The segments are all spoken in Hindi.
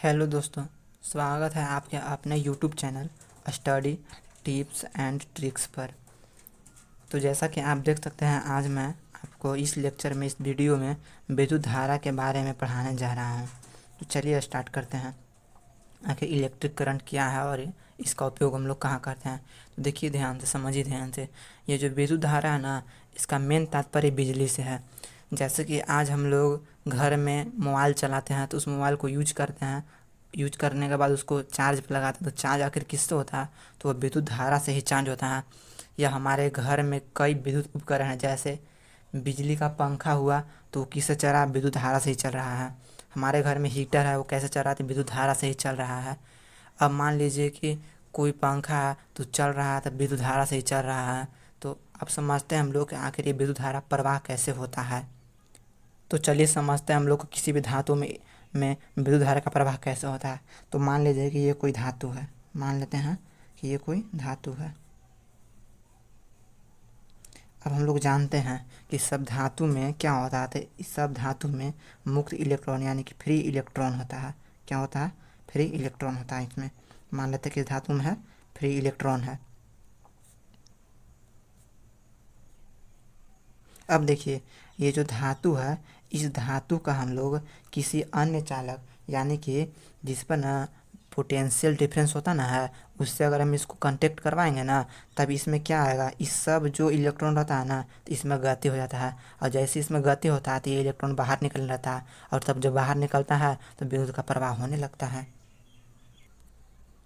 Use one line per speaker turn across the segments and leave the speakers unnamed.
हेलो दोस्तों, स्वागत है आपके अपने YouTube channel study tips and tricks पर। तो जैसा कि आप देख सकते हैं, आज मैं आपको इस लेक्चर में, इस वीडियो में विद्युत धारा के बारे में पढ़ाने जा रहा हूं। तो चलिए स्टार्ट करते हैं। आखिर इलेक्ट्रिक करंट क्या है और इसका उपयोग हम लोग कहाँ करते हैं। तो देखिए, ध्यान से समझिए, ध्यान से। ये जो विद्युत धारा है ना, इसका मेन तात्पर्य बिजली से है। जैसे कि आज हम लोग घर में मोबाइल चलाते हैं, तो उस मोबाइल को यूज करते हैं। यूज करने के बाद उसको चार्ज पे लगाते हैं, तो चार्ज आखिर किससे होता है? तो वह विद्युत धारा से ही चार्ज होता है। या हमारे घर में कई विद्युत उपकरण हैं, जैसे बिजली का पंखा हुआ, तो वो किससे चल रहा है? विद्युत धारा से ही चल रहा है। हमारे घर में हीटर है, वो कैसे चल रहा है? तो विद्युत धारा से ही चल रहा है। अब मान लीजिए कि कोई पंखा है तो चल रहा है, तो विद्युत धारा से ही चल रहा है। तो अब समझते हैं हम लोग कि आखिर ये विद्युत धारा प्रवाह कैसे होता है। तो चलिए समझते हैं हम लोग को किसी भी धातु में विद्युत धारा का प्रवाह कैसे होता है। तो मान लीजिए कि ये कोई धातु है, मान लेते हैं कि ये कोई धातु है। अब हम लोग जानते हैं कि सब धातु में क्या होता है, तो इस सब धातु में मुक्त इलेक्ट्रॉन यानी कि फ्री इलेक्ट्रॉन होता है। क्या होता है? फ्री इलेक्ट्रॉन होता है इसमें। मान लेते हैं कि इस धातु में है, फ्री इलेक्ट्रॉन है। अब देखिए, ये जो धातु है, इस धातु का हम लोग किसी अन्य चालक यानी कि जिस पर ना पोटेंशियल डिफरेंस होता ना है, उससे अगर हम इसको कांटेक्ट करवाएंगे ना, तब इसमें क्या आएगा? इस सब जो इलेक्ट्रॉन रहता है ना, तो इसमें गति हो जाता है। और जैसे इसमें गति होता है तो ये इलेक्ट्रॉन बाहर निकल जाता है, और तब जब बाहर निकलता है तो विद्युत का प्रवाह होने लगता है।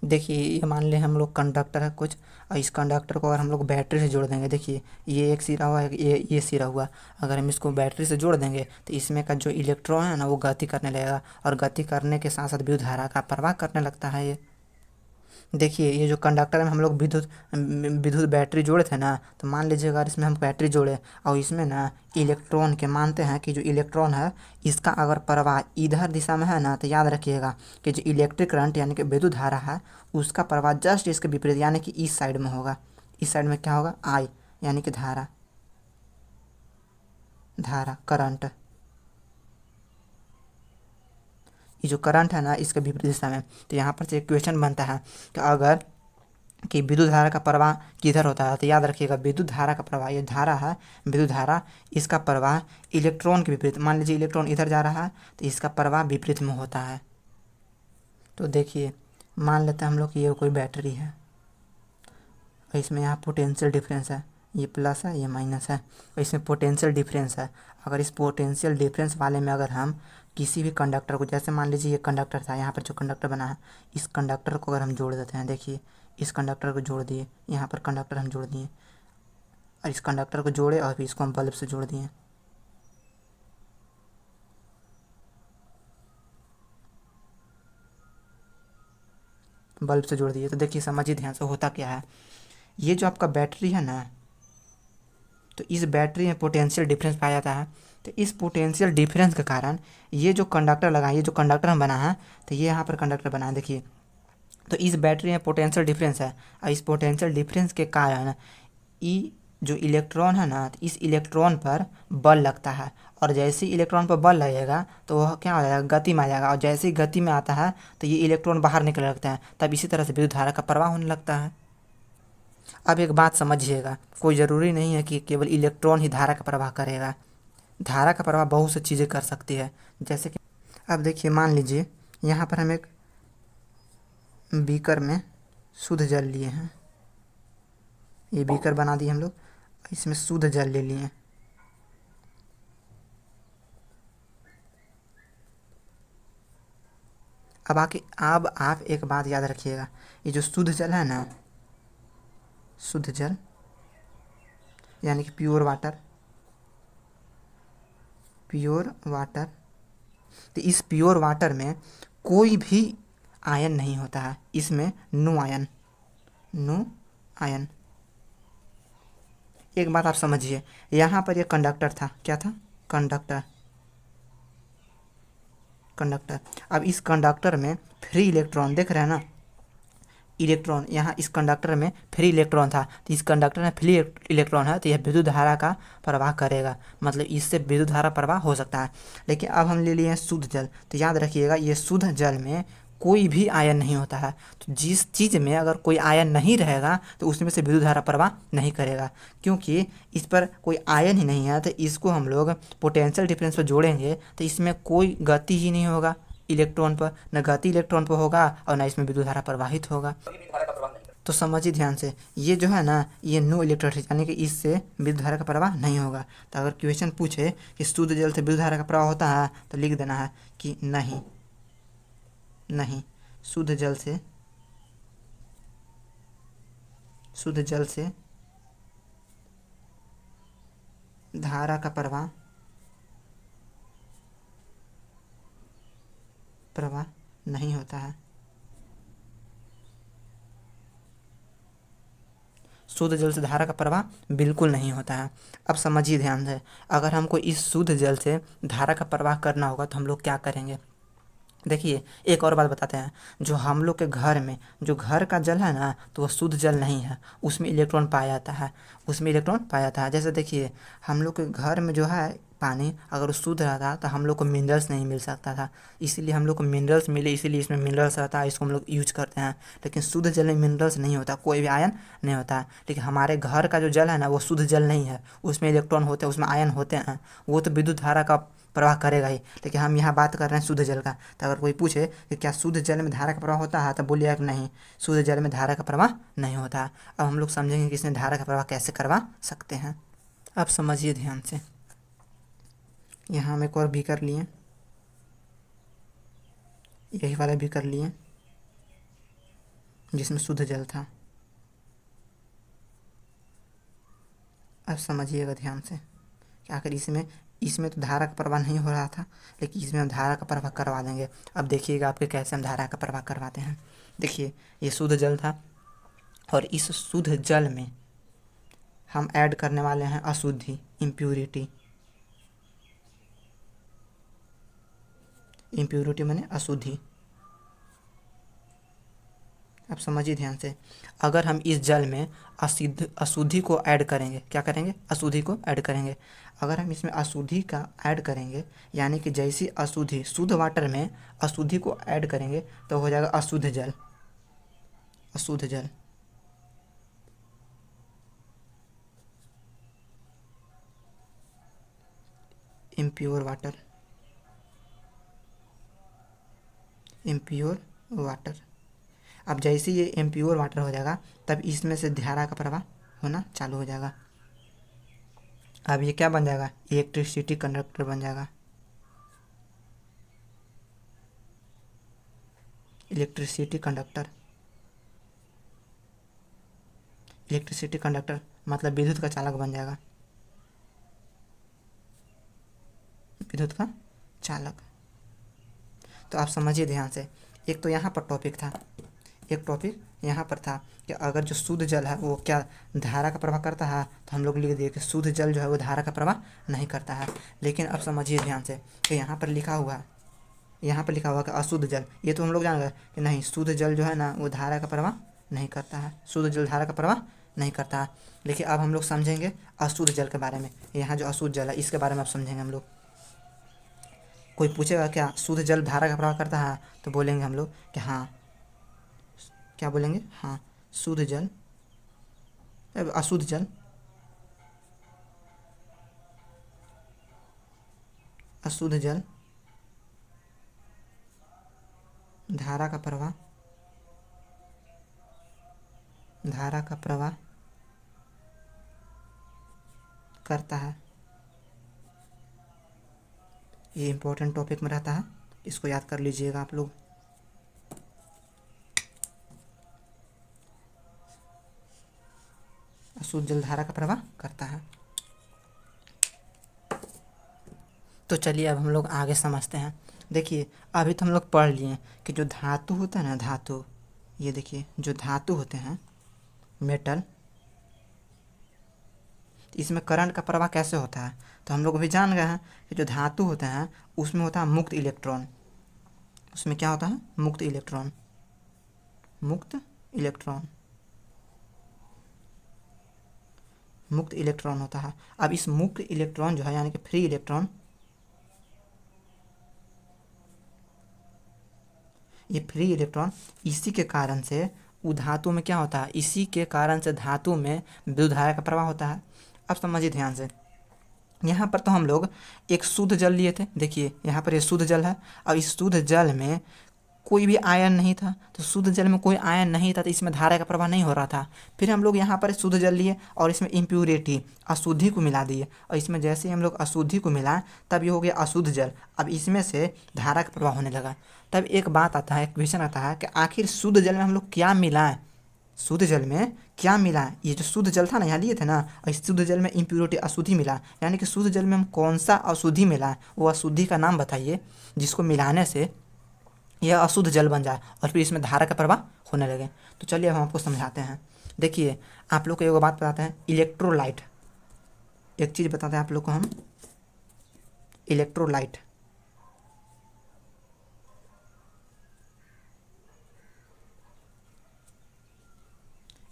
देखिए, ये मान लें हम लोग कंडक्टर है कुछ, और इस कंडक्टर को अगर हम लोग बैटरी से जोड़ देंगे, देखिए ये एक सिरा हुआ, ये सिरा हुआ। अगर हम इसको बैटरी से जोड़ देंगे तो इसमें का जो इलेक्ट्रॉन है ना, वो गति करने लगेगा, और गति करने के साथ साथ विद्युत धारा का प्रवाह करने लगता है। ये देखिए, ये जो कंडक्टर में हम लोग विद्युत विद्युत बैटरी जोड़े थे ना, तो मान लीजिए अगर इसमें हम बैटरी जोड़े और इसमें ना इलेक्ट्रॉन के, मानते हैं कि जो इलेक्ट्रॉन है इसका अगर प्रवाह इधर दिशा में है ना, तो याद रखिएगा कि जो इलेक्ट्रिक करंट यानी कि विद्युत धारा है, उसका प्रवाह जस्ट इसके विपरीत यानी कि इस साइड में होगा। इस साइड में क्या होगा? आई यानी कि धारा, धारा करंट। ये जो करंट है ना, इसके विपरीत दिशा में। तो यहाँ पर से एक क्वेश्चन बनता है कि अगर कि विद्युत धारा का प्रवाह किधर होता है, तो याद रखिएगा विद्युत धारा का प्रवाह, ये धारा है विद्युत धारा, इसका प्रवाह इलेक्ट्रॉन के विपरीत। मान लीजिए इलेक्ट्रॉन इधर जा रहा है तो इसका प्रवाह विपरीत में होता है। तो देखिए, मान लेते हैं हम लोग कि ये कोई बैटरी है, और इसमें यहाँ पोटेंशियल डिफरेंस है, ये प्लस है ये माइनस है, और इसमें पोटेंशियल डिफरेंस है। अगर इस पोटेंशियल डिफरेंस वाले में अगर हम किसी भी कंडक्टर को, जैसे मान लीजिए ये कंडक्टर था, यहाँ पर जो कंडक्टर बना है, इस कंडक्टर को अगर हम जोड़ देते हैं, देखिए इस कंडक्टर को जोड़ दिए, यहाँ पर कंडक्टर हम जोड़ दिए, और इस कंडक्टर को जोड़े और फिर इसको हम बल्ब से जोड़ दिए। बल्ब से जोड़ दिए, तो देखिए समझिए ध्यान से होता क्या है। ये जो आपका बैटरी है ना, तो इस बैटरी में पोटेंशियल डिफरेंस पाया जाता है। तो इस पोटेंशियल डिफरेंस के कारण ये जो कंडक्टर लगा, ये जो कंडक्टर हम बना है, तो ये यहाँ पर कंडक्टर बना है, देखिए। तो इस बैटरी में पोटेंशियल डिफरेंस है, और इस पोटेंशियल डिफरेंस के कारण ई जो इलेक्ट्रॉन है ना, तो इस इलेक्ट्रॉन पर बल लगता है, और जैसे ही इलेक्ट्रॉन पर बल लगेगा तो वह क्या हो जाएगा? गति में आ जाएगा, और जैसे ही गति में आता है तो ये इलेक्ट्रॉन बाहर निकलने लगता है। तब इसी तरह से विद्युत धारा का प्रवाह होने लगता है। अब एक बात समझिएगा, कोई ज़रूरी नहीं है कि केवल इलेक्ट्रॉन ही धारा का प्रवाह करेगा। धारा का प्रवाह बहुत सी चीज़ें कर सकती है, जैसे कि अब देखिए, मान लीजिए यहाँ पर हम एक बीकर में शुद्ध जल लिए हैं, ये बीकर बना दिए हम लोग, इसमें शुद्ध जल ले लिए। अब आप एक बात याद रखिएगा, ये जो शुद्ध जल है ना, शुद्ध जल यानी कि प्योर वाटर, प्योर वाटर, तो इस प्योर वाटर में कोई भी आयन नहीं होता है, इसमें नो आयन, नो आयन। एक बात आप समझिए, यहाँ पर ये कंडक्टर था, क्या था? Conductor, conductor. अब इस कंडक्टर में फ्री इलेक्ट्रॉन, देख रहे हैं ना, इलेक्ट्रॉन, यहाँ इस कंडक्टर में फ्री इलेक्ट्रॉन था, तो इस कंडक्टर में फ्री इलेक्ट्रॉन है, तो यह विद्युत धारा का प्रवाह करेगा, मतलब इससे विद्युत धारा प्रवाह हो सकता है। लेकिन अब हम ले लिए हैं शुद्ध जल, तो याद रखिएगा ये शुद्ध जल में कोई भी आयन नहीं होता है। तो जिस चीज़ में अगर कोई आयन नहीं रहेगा तो उसमें से विद्युत धारा प्रवाह नहीं करेगा, क्योंकि इस पर कोई आयन ही नहीं है। तो इसको हम लोग पोटेंशियल डिफरेंस पर जोड़ेंगे तो इसमें कोई गति ही नहीं होगा इलेक्ट्रॉन पर, न गति इलेक्ट्रॉन पर होगा और न इसमें विद्युत धारा प्रवाहित होगा। तो समझिए ध्यान से, ये जो है ना, ये नो इलेक्ट्रोसिटी, यानी कि इससे विद्युत धारा का प्रवाह नहीं होगा। तो अगर क्वेश्चन पूछे कि शुद्ध जल से विद्युत धारा का प्रवाह होता है तो लिख देना है कि नहीं, नहीं, शुद्ध जल से धारा का प्रवाह नहीं होता है। शुद्ध जल से धारा का प्रवाह बिल्कुल नहीं होता है। अब समझिए ध्यान से, अगर हमको इस शुद्ध जल से धारा का प्रवाह करना होगा तो हम लोग क्या करेंगे। देखिए एक और बात बताते हैं, जो हम लोग के घर में जो घर का जल है ना, तो वह शुद्ध जल नहीं है, उसमें इलेक्ट्रॉन पाया जाता है, जैसे देखिए हम लोग के घर में जो है पानी अगर वो शुद्ध रहता तो हम लोग को मिनरल्स नहीं मिल सकता था, इसीलिए हम लोग को मिनरल्स मिले, इसीलिए इसमें मिनरल्स रहता है, इसको हम लोग यूज करते हैं। लेकिन शुद्ध जल में मिनरल्स नहीं होता, कोई भी आयन नहीं होता है। लेकिन हमारे घर का जो जल है ना, वो शुद्ध जल नहीं है, उसमें इलेक्ट्रॉन होते हैं, उसमें आयन होते हैं, वो तो विद्युत धारा का प्रवाह करेगा ही। लेकिन हम यहाँ बात कर रहे हैं शुद्ध जल का। तो अगर कोई पूछे कि क्या शुद्ध जल में धारा का प्रवाह होता है, तो बोलिए कि नहीं, शुद्ध जल में धारा का प्रवाह नहीं होता है। अब हम लोग समझेंगे कि इसमें धारा का प्रवाह कैसे करवा सकते हैं। अब समझिए ध्यान से, यहाँ हम एक और भी कर लिए, यही वाला भी कर लिए जिसमें शुद्ध जल था। अब समझिएगा ध्यान से कि आखिर इसमें तो धारा का प्रवाह नहीं हो रहा था, लेकिन इसमें हम धारा का प्रवाह करवा देंगे। अब देखिएगा आपके कैसे हम धारा का प्रवाह करवाते हैं। देखिए ये शुद्ध जल था और इस शुद्ध जल में हम ऐड करने वाले हैं अशुद्धि, इम्प्यूरिटी माने अशुद्धि। अब समझिए ध्यान से, अगर हम इस जल में अशुद्धि को ऐड करेंगे, क्या करेंगे, अशुद्धि को ऐड करेंगे। अगर हम इसमें अशुद्धि का ऐड करेंगे, यानी कि जैसी अशुद्धि शुद्ध वाटर में अशुद्धि को ऐड करेंगे तो हो जाएगा अशुद्ध जल, इम्प्योर वाटर। अब जैसे ये इम्प्योर वाटर हो जाएगा तब इसमें से धारा का प्रवाह होना चालू हो जाएगा। अब ये क्या बन जाएगा, इलेक्ट्रिसिटी कंडक्टर बन जाएगा, इलेक्ट्रिसिटी कंडक्टर मतलब विद्युत का चालक बन जाएगा, विद्युत का चालक। तो आप समझिए ध्यान से, एक तो यहाँ पर टॉपिक था, एक टॉपिक यहाँ पर था कि अगर जो शुद्ध जल है वो क्या धारा का प्रवाह करता है, तो हम लोग लिख दिए कि शुद्ध जल जो है वो धारा का प्रवाह नहीं करता है। लेकिन अब समझिए ध्यान से कि यहाँ पर लिखा हुआ कि अशुद्ध जल, ये तो हम लोग जान गए कि नहीं, शुद्ध जल जो है ना वो धारा का प्रवाह नहीं करता है, शुद्ध जल धारा का प्रवाह नहीं करता है। लेकिन अब हम लोग समझेंगे अशुद्ध जल के बारे में, यहाँ जो अशुद्ध जल है इसके बारे में अब समझेंगे हम लोग। कोई पूछेगा क्या शुद्ध जल धारा का प्रवाह करता है, तो बोलेंगे हम लोग कि हाँ, क्या बोलेंगे, हाँ, शुद्ध जल, अशुद्ध जल धारा का प्रवाह करता है। ये इंपॉर्टेंट टॉपिक में रहता है, इसको याद कर लीजिएगा आप लोग। अशुद्ध जल धारा का प्रवाह करता है। तो चलिए अब हम लोग आगे समझते हैं। देखिए अभी तो हम लोग पढ़ लिए कि जो धातु होता है ना, धातु, ये देखिए जो धातु होते हैं मेटल, इसमें करंट का प्रवाह कैसे होता है। तो हम लोग अभी जान गए हैं कि जो धातु होते हैं उसमें होता है मुक्त इलेक्ट्रॉन, उसमें क्या होता है, मुक्त इलेक्ट्रॉन होता है। अब इस मुक्त इलेक्ट्रॉन जो है यानी कि फ्री इलेक्ट्रॉन, ये फ्री इलेक्ट्रॉन, इसी के कारण से धातु में क्या होता है, इसी के कारण से धातु में विद्युत धारा का प्रवाह होता है। अब समझिए ध्यान से, यहाँ पर तो हम लोग एक शुद्ध जल लिए थे, देखिए यहाँ पर ये शुद्ध जल है, और इस शुद्ध जल में कोई भी आयन नहीं था, तो शुद्ध जल में कोई आयन नहीं था तो इसमें धारा का प्रवाह नहीं हो रहा था। फिर हम लोग यहाँ पर शुद्ध जल लिए और इसमें इम्प्यूरिटी अशुद्धि को मिला दिए, और इसमें जैसे ही हम लोग अशुद्धि को मिलाएं तब ये हो गया अशुद्ध जल। अब इसमें से धारा का प्रवाह होने लगा। तब एक बात आता है, एक क्वेश्चन आता है कि आखिर शुद्ध जल में हम लोग क्या मिलाएं, शुद्ध जल में क्या मिला। ये जो शुद्ध जल था ना, यहाँ लिए थे ना, और इस शुद्ध जल में इम्प्योरिटी अशुद्धि मिला, यानी कि शुद्ध जल में हम कौन सा अशुद्धि मिला, वो अशुद्धि का नाम बताइए जिसको मिलाने से यह अशुद्ध जल बन जाए और फिर इसमें धारा का प्रवाह होने लगे। तो चलिए अब हम आपको समझाते हैं। देखिए आप लोग को एक बात बताते हैं, इलेक्ट्रोलाइट, एक चीज़ बताते हैं आप लोग को हम, इलेक्ट्रोलाइट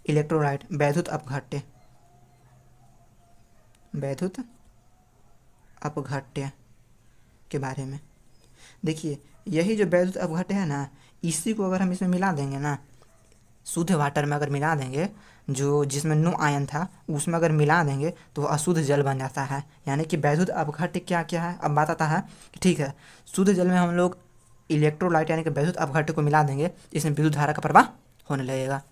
इलेक्ट्रोलाइट वैद्युत अपघट्य, वैद्युत अपघट्य के बारे में। देखिए यही जो वैद्युत अपघट्य है ना, इसी को अगर हम इसमें मिला देंगे ना, शुद्ध वाटर में अगर मिला देंगे, जो जिसमें नो आयन था उसमें अगर मिला देंगे तो अशुद्ध जल बन जाता है। यानी कि वैद्युत अपघट्य क्या क्या है, अब बात आता है कि ठीक है, शुद्ध जल में हम लोग इलेक्ट्रोलाइट यानी कि वैद्युत अपघट्य को मिला देंगे, इसमें विद्युत धारा का प्रवाह होने लगेगा।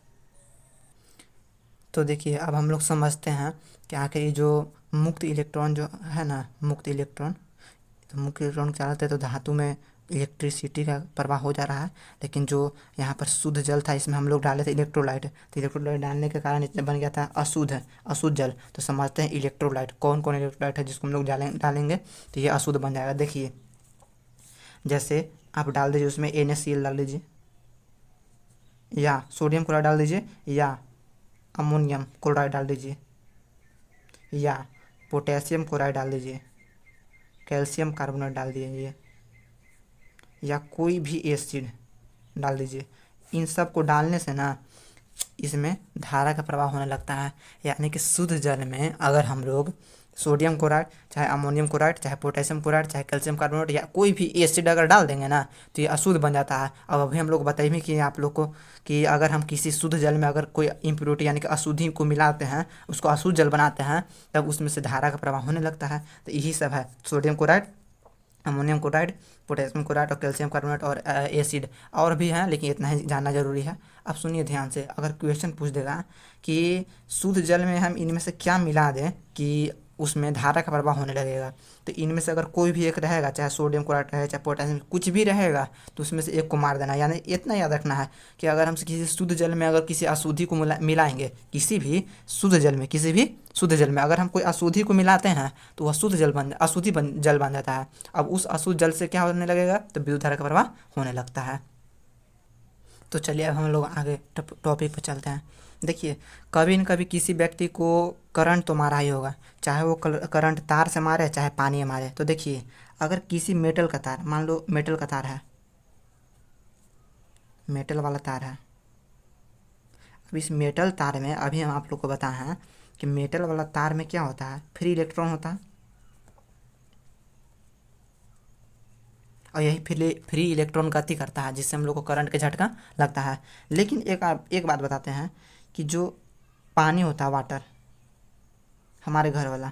तो देखिए अब हम लोग समझते हैं कि आखिर ये जो मुक्त इलेक्ट्रॉन जो है ना, मुक्त इलेक्ट्रॉन, तो मुक्त इलेक्ट्रॉन क्या होता है, तो धातु में इलेक्ट्रिसिटी का प्रवाह हो जा रहा है। लेकिन जो यहाँ पर शुद्ध जल था इसमें हम लोग डाले थे इलेक्ट्रोलाइट, तो इलेक्ट्रोलाइट डालने के कारण इतना बन गया था अशुद्ध जल। तो समझते हैं इलेक्ट्रोलाइट कौन कौन इलेक्ट्रोलाइट है जिसको हम लोग डालेंगे तो ये अशुद्ध बन जाएगा। देखिए जैसे आप डाल दीजिए उसमें NaCl डाल दीजिए, या सोडियम क्लोराइड डाल दीजिए, या अमोनियम क्लोराइड डाल दीजिए, या पोटेशियम क्लोराइड डाल दीजिए, कैल्शियम कार्बोनेट डाल दीजिए, या कोई भी एसिड डाल दीजिए। इन सब को डालने से ना इसमें धारा का प्रवाह होने लगता है। यानी कि शुद्ध जल में अगर हम लोग सोडियम क्लोराइड, चाहे अमोनियम क्लोराइड, चाहे पोटेशियम क्लोराइड, चाहे कैल्शियम कार्बोनेट या कोई भी एसिड अगर डाल देंगे ना तो ये अशुद्ध बन जाता है। अब अभी हम लोग बताइए कि आप लोग को कि अगर हम किसी शुद्ध जल में अगर कोई इम्प्योरिटी यानी कि अशुद्धि को मिलाते हैं, उसको अशुद्ध जल बनाते हैं, तब उसमें से धारा का प्रवाह होने लगता है। तो यही सब है, sodium chloride, ammonium chloride, potassium chloride और कैल्शियम कार्बोनेट और एसिड और भी हैं, लेकिन इतना ही जानना जरूरी है। अब सुनिए ध्यान से, अगर क्वेश्चन पूछ देगा कि शुद्ध जल में हम इनमें से क्या मिला दें कि उसमें धारा का प्रवाह होने लगेगा, तो इनमें से अगर कोई भी एक रहेगा, चाहे सोडियम क्लोराइड रहे चाहे पोटेशियम कुछ भी रहेगा, तो उसमें से एक को मार देना। यानी इतना याद रखना है कि अगर हम किसी शुद्ध जल में अगर किसी अशुद्धि को मिलाएंगे, किसी भी शुद्ध जल में, किसी भी शुद्ध जल में अगर हम कोई अशुद्धि को मिलाते हैं तो वह शुद्ध जल जल बन जाता है। अब उस अशुद्ध जल से क्या होने लगेगा, तो विद्युत धारा का प्रवाह होने लगता है। तो चलिए अब हम लोग आगे टॉपिक पर चलते हैं। देखिए कभी न कभी किसी व्यक्ति को करंट तो मारा ही होगा, चाहे वो करंट तार से मारे चाहे पानी में मारे। तो देखिए अगर किसी मेटल का तार, मान लो मेटल का तार है, मेटल वाला तार है, अब इस मेटल तार में अभी हम आप लोग को बताए हैं कि मेटल वाला तार में क्या होता है, फ्री इलेक्ट्रॉन होता है, और यही फ्री इलेक्ट्रॉन गति करता है जिससे हम लोग को करंट का झटका लगता है। लेकिन एक बात बताते हैं कि जो पानी होता है, वाटर, हमारे घर वाला,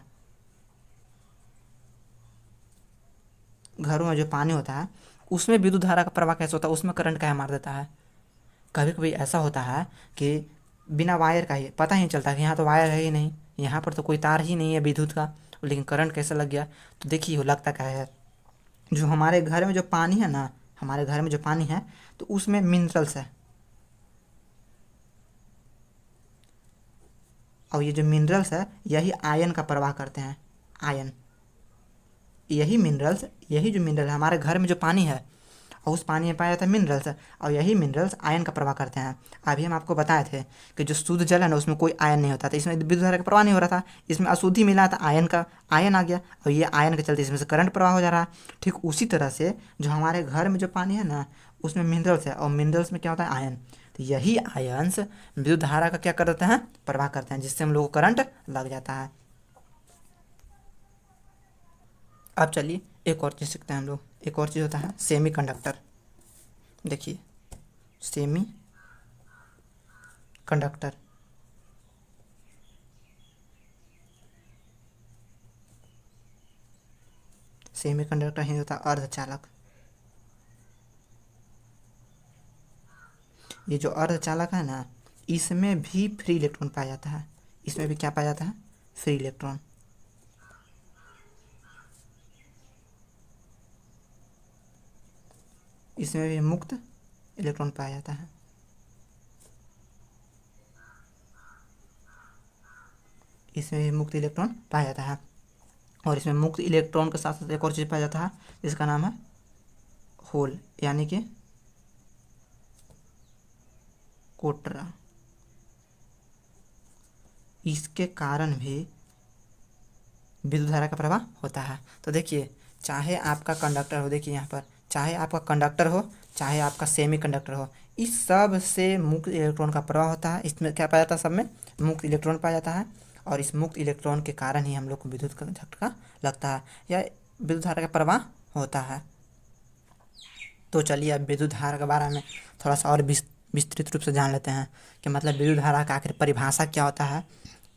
घरों में जो पानी होता है उसमें विद्युत धारा का प्रवाह कैसे होता है, उसमें करंट काहे मार देता है। कभी कभी ऐसा होता है कि बिना वायर का ही पता ही नहीं चलता कि यहाँ तो वायर है ही नहीं, यहाँ पर तो कोई तार ही नहीं है विद्युत का, लेकिन करंट कैसे लग गया। तो देखिए लगता क्या है, जो हमारे घर में जो पानी है ना, हमारे घर में जो पानी है तो उसमें मिनरल्स है, और ये जो मिनरल्स है यही आयन का प्रवाह करते हैं। आयन, यही जो मिनरल है हमारे घर में जो पानी है, और उस पानी में पाया जाता है मिनरल्स, और यही मिनरल्स आयन का प्रवाह करते हैं। अभी हम आपको बताए थे कि जो शुद्ध जल है ना उसमें कोई आयन नहीं होता था, इसमें विद्युत धारा का प्रवाह नहीं हो रहा था, इसमें अशुद्धि मिला था, आयन आ गया, और ये आयन के चलते इसमें से करंट प्रवाह हो जा रहा है। ठीक उसी तरह से जो हमारे घर में जो पानी है ना उसमें मिनरल्स है, और मिनरल्स में क्या होता है, आयन। तो यही आयन्स विद्युत धारा का क्या करते हैं, प्रवाह करते हैं, जिससे हम लोग को करंट लग जाता है। अब चलिए एक और चीज़ सीखते हैं हम लोग। एक और चीज़ होता है सेमीकंडक्टर। देखिए सेमी कंडक्टर। सेमी कंडक्टर ही होता है अर्धचालक। ये जो अर्धचालक है ना, इसमें भी फ्री इलेक्ट्रॉन पाया जाता है। इसमें भी क्या पाया जाता है? Free electron. इसमें भी मुक्त इलेक्ट्रॉन पाया जाता है। इसमें भी मुक्त इलेक्ट्रॉन पाया जाता है। और इसमें मुक्त इलेक्ट्रॉन के साथ साथ एक और चीज़ पाया जाता है, जिसका नाम है होल, यानी कि कोटरा। इसके कारण भी विद्युत धारा का प्रवाह होता है। तो देखिए, चाहे आपका कंडक्टर हो, देखिए यहाँ पर, चाहे आपका कंडक्टर हो, चाहे आपका सेमी कंडक्टर हो, इस सब से मुक्त इलेक्ट्रॉन का प्रवाह होता है। इसमें क्या पाया जाता है? सब में मुक्त इलेक्ट्रॉन पाया जाता है। और इस मुक्त इलेक्ट्रॉन के कारण ही हम लोग को विद्युत का झटका लगता है या विद्युत धारा का प्रवाह होता है। तो चलिए अब विद्युत धारा के बारे में थोड़ा सा और विस्तृत रूप से जान लेते हैं कि मतलब विद्युत धारा का आखिर परिभाषा क्या होता है,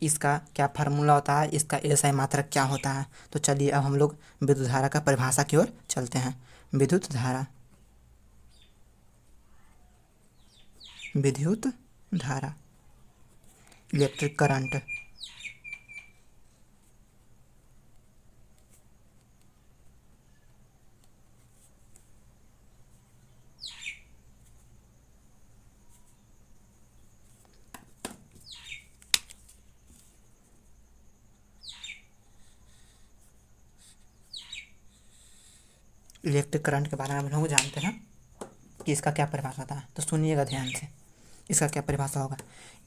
इसका क्या फार्मूला होता है, इसका एसआई मात्रक क्या होता है। तो चलिए अब हम लोग विद्युत धारा का परिभाषा की ओर चलते हैं। विद्युत धारा, विद्युत धारा, इलेक्ट्रिक करंट, इलेक्ट्रिक करंट के बारे में हम लोग जानते हैं कि इसका क्या परिभाषा था। तो सुनिएगा ध्यान से, इसका क्या परिभाषा होगा।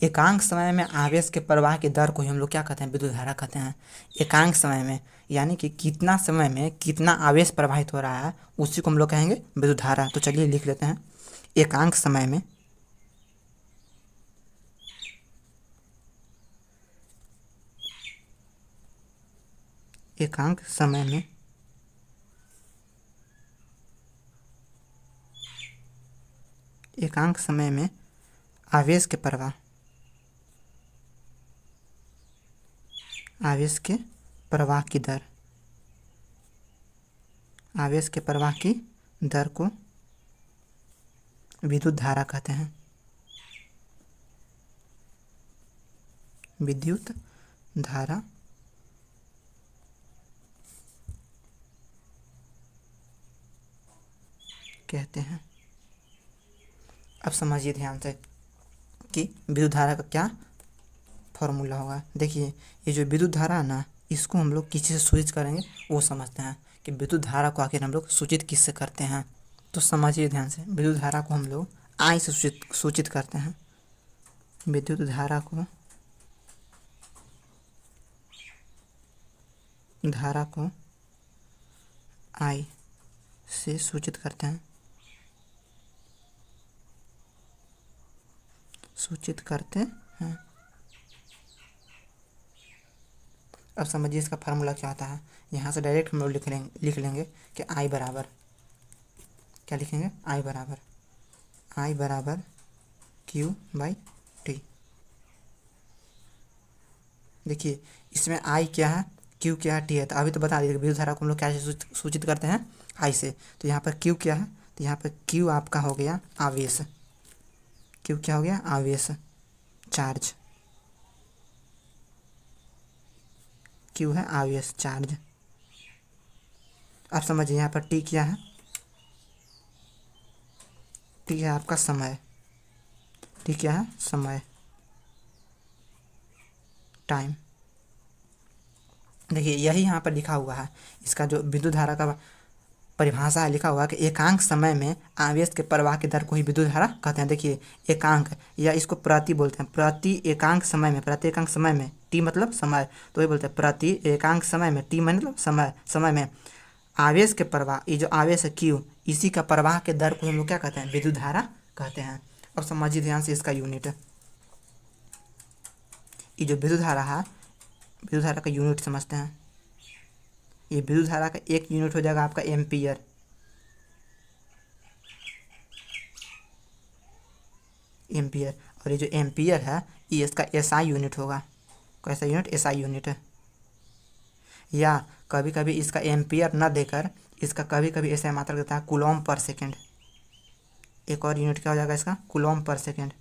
एकांक समय में आवेश के प्रवाह की दर को ही हम लोग क्या कहते हैं? विद्युत धारा कहते हैं। एकांक समय में यानी कि कितना समय में कितना आवेश प्रवाहित हो रहा है, उसी को हम लोग कहेंगे विद्युत धारा। तो चलिए लिख लेते हैं। एकांक समय में एकांक समय में एकांक समय में आवेश के प्रवाह, आवेश के प्रवाह की दर, आवेश के प्रवाह की दर को विद्युत धारा कहते हैं। विद्युत धारा कहते हैं। अब समझिए ध्यान से कि विद्युत धारा का क्या फॉर्मूला होगा। देखिए, ये जो विद्युत धारा है ना, इसको हम लोग किसी से सूचित करेंगे वो समझते हैं कि विद्युत धारा को आखिर हम लोग सूचित किससे करते हैं। तो समझिए ध्यान से, विद्युत धारा को हम लोग आई से सूचित करते हैं। विद्युत धारा को आई से सूचित करते हैं। अब समझिए इसका फार्मूला क्या आता है। यहाँ से डायरेक्ट हम लोग लिख लेंगे कि आई बराबर क्या लिखेंगे? आई बराबर क्यू बाई टी। देखिए, इसमें आई क्या है, क्यू क्या है, टी है। तो अभी तो बता दीजिए विद्युत धारा को हम लोग क्या से सूचित करते हैं? आई से। तो यहाँ पर क्यू क्या है? तो यहाँ पर क्यू आपका हो गया आवेश। क्यू क्या हो गया? आवेश, चार्ज। क्यू है आवेश, चार्ज। अब समझिए यहाँ पर टी क्या है? टी है आपका समय। टी क्या है? समय, टाइम। देखिए, यही यहाँ पर लिखा हुआ है। इसका जो विद्युत धारा का परिभाषा है लिखा हुआ है कि एकांक समय में आवेश के प्रवाह की दर को ही विद्युत धारा कहते हैं। देखिए, एकांक या इसको प्रति बोलते हैं। प्रति एकांक समय में टी मतलब समय, तो ये बोलते हैं प्रति एकांक समय में, टी मतलब समय में आवेश के प्रवाह, ये जो आवेश है क्यू, इसी का प्रवाह के दर को हम लोग क्या कहते हैं? विद्युत धारा कहते हैं। अब समझिए ध्यान से इसका यूनिट, ये जो विद्युत धारा है, विद्युत धारा का यूनिट समझते हैं। ये विद्युत धारा का एक यूनिट हो जाएगा आपका एम्पियर। एम्पियर। और ये जो एम्पियर है ये इसका एसआई यूनिट होगा। कैसा यूनिट? एसआई यूनिट है। या कभी कभी इसका एम्पियर न देकर इसका कभी कभी ऐसा मात्रा देता है कूलॉम पर सेकेंड। एक और यूनिट क्या हो जाएगा इसका? कूलॉम पर सेकेंड।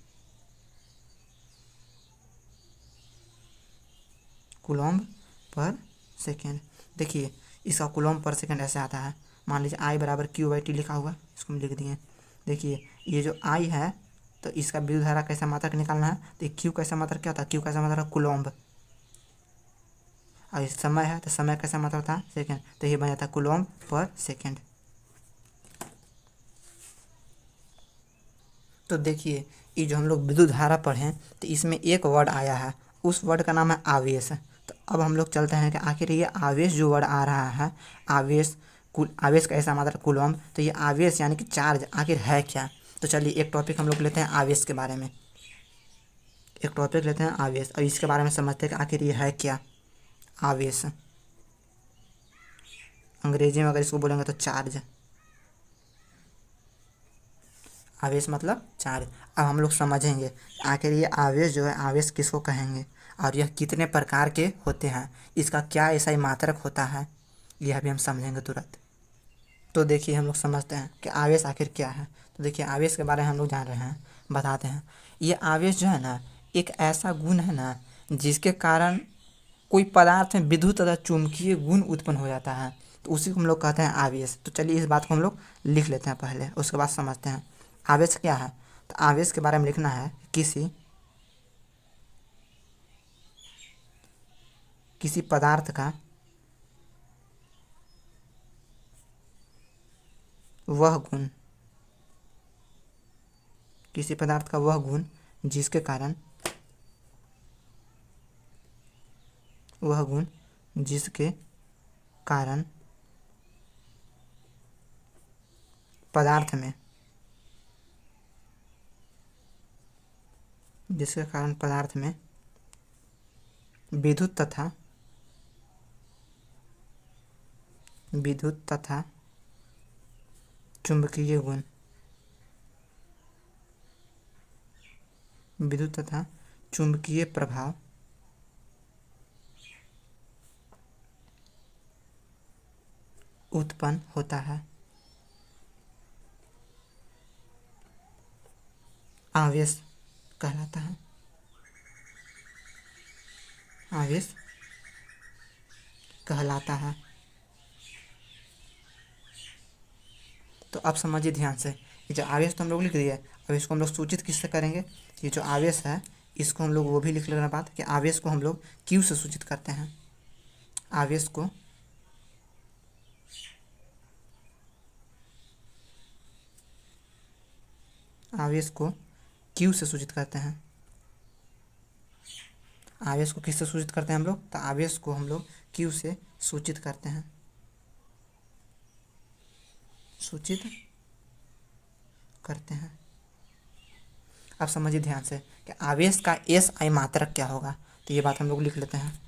कूलॉम पर सेकेंड। देखिए इसका कूलॉम पर सेकेंड ऐसे आता है। मान लीजिए आई बराबर क्यू बाई टी लिखा हुआ, इसको हम लिख दिए। देखिए ये जो आई है तो इसका विद्युत धारा कैसा मात्रक निकालना है, तो क्यू कैसा मात्रक क्या होता है? क्यू कैसा मात्रक? कूलॉम्ब। और समय है तो समय कैसा मात्रक था? सेकेंड। तो ये बन जाता है कूलॉम्ब पर सेकेंड। तो देखिए ये जो हम लोग विद्युत धारा पढ़ें तो इसमें एक वर्ड आया है, उस वर्ड का नाम है आवेश। तो अब हम लोग चलते हैं कि आखिर ये आवेश जो वर्ड आ रहा है, आवेश आवेश का ऐसा मात्रा कूलॉम्ब, तो ये आवेश यानी कि चार्ज आखिर है क्या? तो चलिए एक टॉपिक हम लोग लेते हैं आवेश के बारे में। एक टॉपिक लेते हैं आवेश और इसके बारे में समझते हैं कि आखिर ये है क्या आवेश। अंग्रेजी में अगर इसको बोलेंगे तो चार्ज। आवेश मतलब चार्ज। अब हम लोग समझेंगे आखिर ये आवेश जो है आवेश किसको कहेंगे और यह कितने प्रकार के होते हैं, इसका क्या ऐसा ही मात्रक होता है, यह भी हम समझेंगे तुरंत। तो देखिए हम लोग समझते हैं कि आवेश आखिर क्या है। तो देखिए आवेश के बारे में हम लोग जान रहे हैं, बताते हैं। ये आवेश जो है ना एक ऐसा गुण है ना जिसके कारण कोई पदार्थ में विद्युत तथा चुंबकीय गुण उत्पन्न हो जाता है, तो उसी को हम लोग कहते हैं आवेश। तो चलिए इस बात को हम लोग लिख लेते हैं पहले, उसके बाद समझते हैं आवेश क्या है। तो आवेश के बारे में लिखना है किसी पदार्थ का वह गुण, किसी पदार्थ का वह गुण जिसके कारण वह गुण जिसके कारण पदार्थ में विद्युत तथा चुंबकीय गुण, विद्युत तथा चुंबकीय प्रभाव उत्पन्न होता है, आवेश कहलाता है। आवेश कहलाता है। तो अब समझिए ध्यान से, ये जो आवेश तो हम लोग लिख दिए, अब इसको हम लोग सूचित किससे करेंगे? ये जो आवेश है इसको हम लोग वो भी लिख लेना बात कि आवेश को हम लोग क्यू से सूचित करते हैं। आवेश को क्यू से सूचित करते हैं। आवेश को किससे सूचित करते हैं हम लोग? तो आवेश को हम लोग क्यू से सूचित करते हैं, सूचित करते हैं। अब समझिए ध्यान से कि आवेश का एस आई मात्रक क्या होगा। तो ये बात हम लोग लिख लेते हैं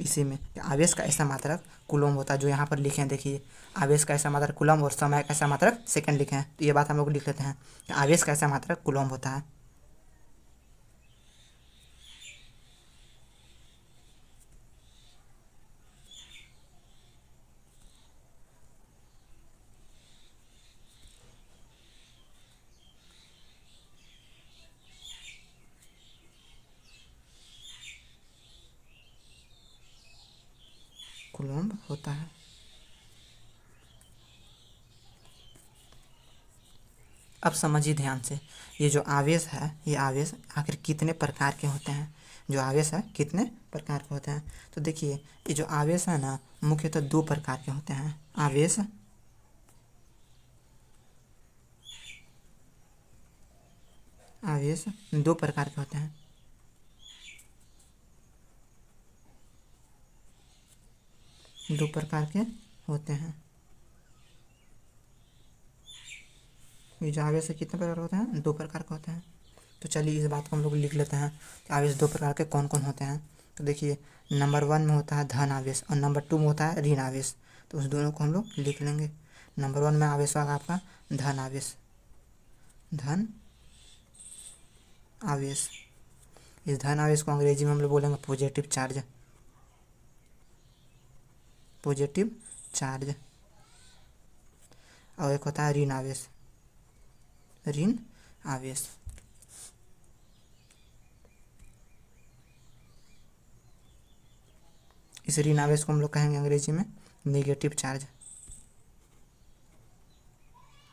इसी में कि आवेश का ऐसा मात्रक कूलॉम्ब होता है, जो यहाँ पर लिखे हैं। देखिए आवेश का ऐसा मात्रक कूलॉम्ब और समय का ऐसा मात्रक सेकंड लिखे हैं। तो ये बात हम लोग लिख लेते हैं कि आवेश का ऐसा मात्रक कूलॉम्ब होता है। कूलॉम्ब होता है। अब समझिए ध्यान से, ये जो आवेश है ये आवेश आखिर कितने प्रकार के होते हैं? जो आवेश है कितने प्रकार के होते हैं? तो देखिए ये जो आवेश है ना मुख्यतः दो प्रकार के होते हैं। आवेश दो प्रकार के होते हैं। दो प्रकार के होते हैं। ये जो आवेश है कितने प्रकार के होते हैं? दो प्रकार के होते हैं। तो चलिए इस बात को हम लोग लिख लेते हैं कि आवेश दो प्रकार के कौन कौन होते हैं। तो देखिए नंबर 1 में होता है धन आवेश और नंबर 2 में होता है ऋण आवेश। तो उस दोनों को हम लोग लिख लेंगे। नंबर 1 में आवेश होगा आपका धन आवेश। धन आवेश। इस धन आवेश को अंग्रेजी में हम लोग बोलेंगे पॉजिटिव चार्ज। Positive charge. और एक होता है ऋण आवेश। ऋण आवेश। इस ऋण आवेश को हम लोग कहेंगे अंग्रेजी में नेगेटिव चार्ज।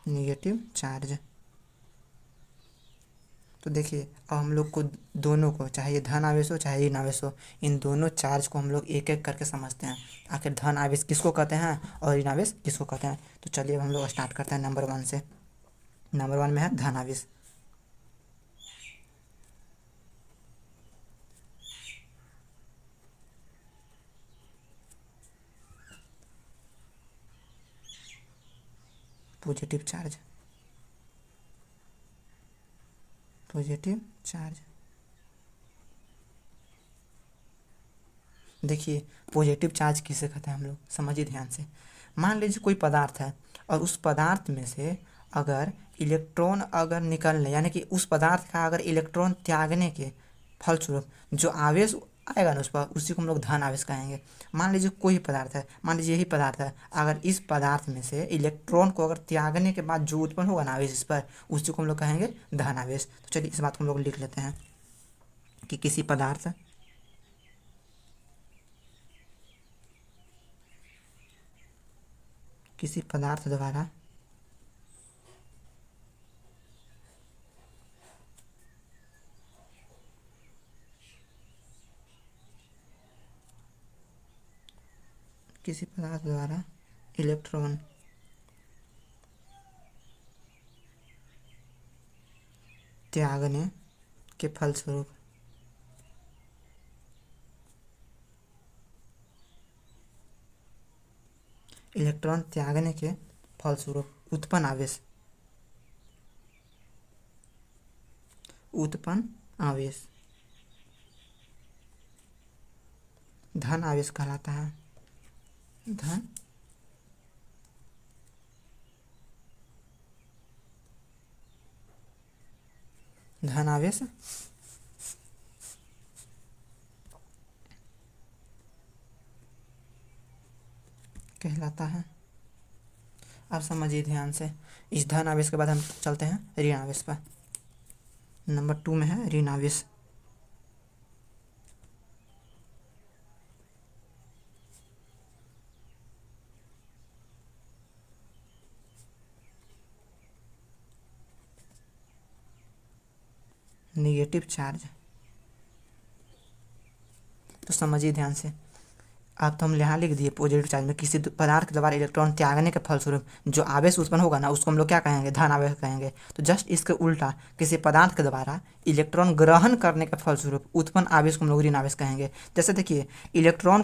Negative charge. तो देखिए अब हम लोग को दोनों को, चाहे ये धन आवेश हो चाहे ऋण आवेश हो, इन दोनों चार्ज को हम लोग एक एक करके समझते हैं। आखिर धन आवेश किसको कहते हैं और ऋण आवेश किसको कहते हैं। तो चलिए अब हम लोग स्टार्ट करते हैं नंबर 1 से। नंबर 1 में है धन आवेश। Positive charge. Positive charge. देखिए पॉजिटिव चार्ज किसे कहते हैं हम लोग, समझिए ध्यान से। मान लीजिए कोई पदार्थ है और उस पदार्थ में से अगर इलेक्ट्रॉन अगर निकलने, यानी कि उस पदार्थ का अगर इलेक्ट्रॉन त्यागने के फलस्वरूप जो आवेश आएगा ना उस पर, उसी को हम लोग धन आवेश कहेंगे। मान लीजिए कोई पदार्थ है, मान लीजिए यही पदार्थ है, अगर इस पदार्थ में से इलेक्ट्रॉन को अगर त्यागने के बाद जो उत्पन्न होगा ना आवेश इस पर, उसी को हम लोग कहेंगे धन आवेश। तो चलिए इस बात को हम लोग लिख लेते हैं कि किसी पदार्थ द्वारा इलेक्ट्रॉन त्यागने के फलस्वरूप उत्पन्न आवेश धन आवेश कहलाता है। धन आवेश कहलाता है। अब समझिए ध्यान से, इस धन आवेश के बाद हम चलते हैं ऋण आवेश पर। नंबर 2 में है ऋण आवेश। Negative charge. तो समझिए ध्यान से, अब तो हम यहाँ लिख दिए पॉजिटिव चार्ज में किसी पदार्थ के द्वारा इलेक्ट्रॉन त्यागने के फलस्वरूप जो आवेश उत्पन्न होगा ना उसको हम लोग क्या कहेंगे, धन आवेश कहेंगे। तो जस्ट इसके उल्टा किसी पदार्थ के द्वारा इलेक्ट्रॉन ग्रहण करने के फलस्वरूप उत्पन्न आवेश को हम लोग ऋण आवेश कहेंगे। जैसे देखिए इलेक्ट्रॉन